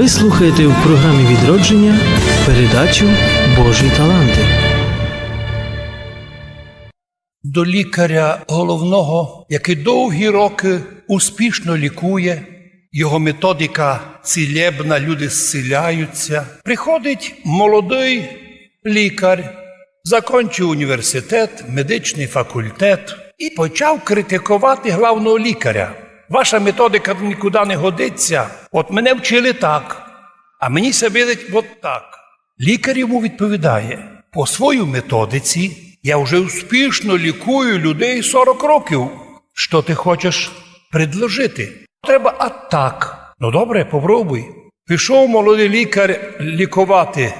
Ви слухаєте в програмі «Відродження» передачу «Божі таланти». До лікаря головного, який довгі роки успішно лікує, його методика цілебна, люди зціляються. Приходить молодий лікар, закінчив університет, медичний факультет і почав критикувати главного лікаря. Ваша методика нікуди не годиться. От мене вчили так, а мені се видить от так. Лікар йому відповідає: по своїй методиці я вже успішно лікую людей 40 років. Що ти хочеш предложити? Треба атак. Ну добре, попробуй. Пішов молодий лікар лікувати.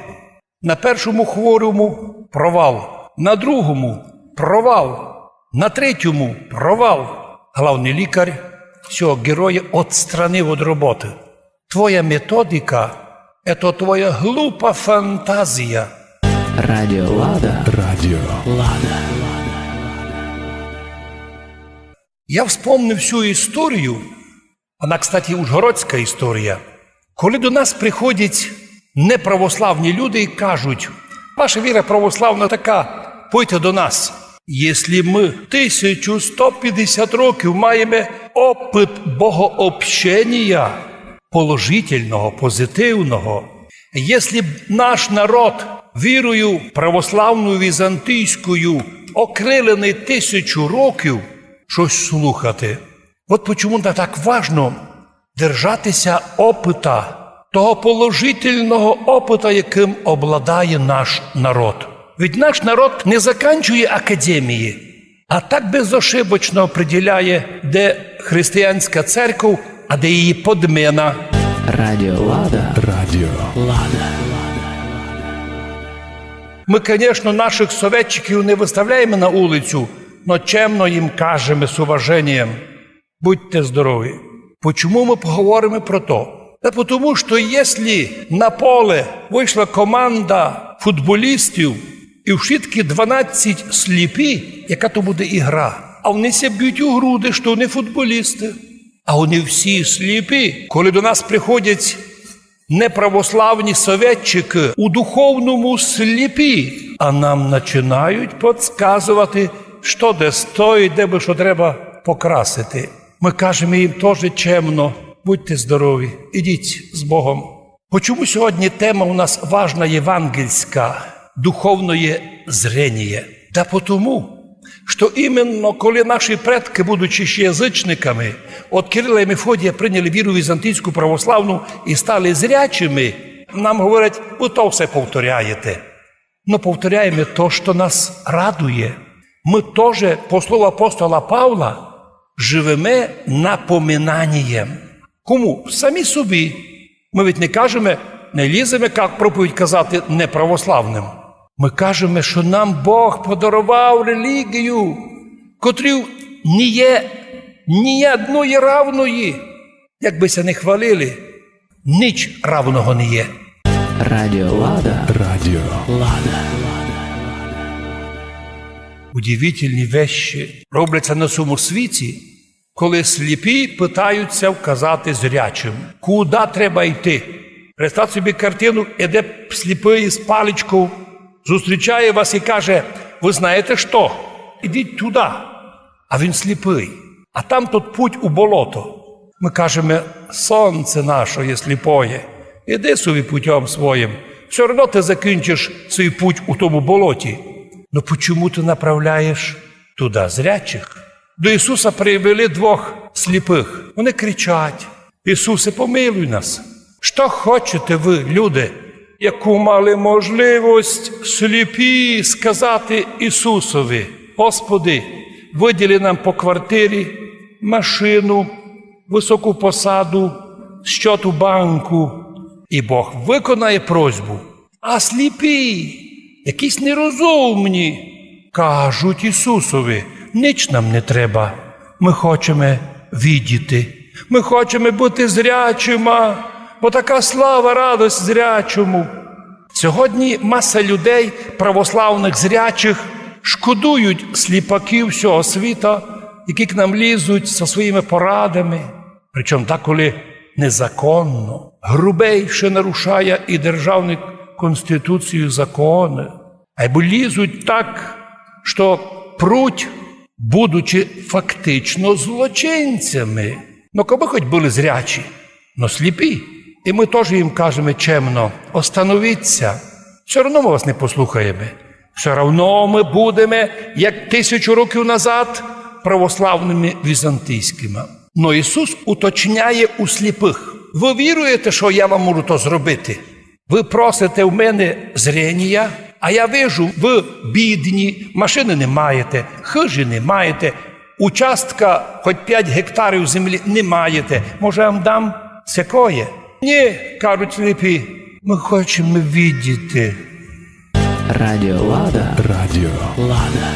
На першому хворому – провал, на другому – провал, на третьому – провал. Главний лікар цього героя відстранив від роботи. Твоя методика – це твоя глупа фантазія. Радіо Лада. Радіо Лада. Я вспомнив всю історію, вона, кстати, ужгородська історія, коли до нас приходять неправославні люди і кажуть: ваша віра православна така, пойте до нас. Якщо ми 1150 років маємо опит богообщення, положительного, позитивного, якщо б наш народ вірою православною візантійською окрилений 1000 років, щось слухати. От чому так важно держатися опита, того положительного опита, яким обладає наш народ. Ведь наш народ не закінчує академії, а так безошибочно определяє, де християнська церква, а де її подмена. Радіо Лада. Радіо Лада. Ми, звісно, наших советчиків не виставляємо на вулицю, но чемно їм кажемо з уваженням: будьте здорові. Чому ми поговоримо про то? Та тому, що якщо на поле вийшла команда футболістів і в шитки 12 сліпі, яка то буде ігра? А вони ся б'ють у груди, що вони футболісти. А вони всі сліпі. Коли до нас приходять неправославні советчики у духовному сліпі, а нам починають підказувати, що де стоїть, де би що треба покрасити. Ми кажемо їм теж чемно: будьте здорові, ідіть з Богом. Чому сьогодні тема у нас важна євангельська, духовне зрення? Та тому, що іменно коли наші предки, будучи ще язичниками, от Кирила і Мефодія прийняли віру візантійську православну і стали зрячими, нам говорять: ви то все повторяєте. Но повторяємо то, що нас радує. Ми теж, по слову апостола Павла, живемо напоминанням. Кому? Самі собі. Ми ведь не кажемо, не ліземо, як проповідь казати, неправославним. Ми кажемо, що нам Бог подарував релігію, котрі не є ні одної равної. Якбися не хвалили, ніч равного не є. Радіо Лада. Радіо Лада. Удивительні вещі робляться на цьому світі, коли сліпі питаються вказати зрячим, куди треба йти. Представте собі картину: іде сліпий з паличкою, зустрічає вас і каже: ви знаєте що? Ідіть туди. А він сліпий. А там тут путь у болото. Ми кажемо: сонце наше сліпоє, іди собі путем своїм. Все одно ти закінчиш свій путь у тому болоті. Но чому ти направляєш туди зрячих? До Ісуса привели 2 сліпих. Вони кричать: Ісусе, помилуй нас. Що хочете ви, люди, яку мали можливість сліпі сказати Ісусові: Господи, виділи нам по квартирі, машину, високу посаду, счет у банку. І Бог виконає просьбу. А сліпі, якісь нерозумні, кажуть Ісусові: ніч нам не треба, ми хочемо видіти, ми хочемо бути зрячими, бо така слава, радость зрячому. Сьогодні маса людей, православних зрячих, шкодують сліпаків всього світа, які к нам лізуть зі своїми порадами. Причому так, коли незаконно, грубейше нарушає і державну конституцію закони, або лізуть так, що пруть, будучи фактично злочинцями. Ну, коби хоч були зрячі, но сліпі. І ми теж їм кажемо чемно: остановіться, все одно ми вас не послухаємо. Все одно ми будемо, як 1000 років назад, православними візантійськими. Но Ісус уточняє у сліпих: ви віруєте, що я вам можу то зробити? Ви просите в мене зрення, а я вижу, ви бідні, машини не маєте, хижі не маєте, участка хоч 5 гектарів землі не маєте. Може, я вам дам секоє? Ні, кажуть сліпі, ми хочемо видіти. Радіо Лада. Радіо Лада.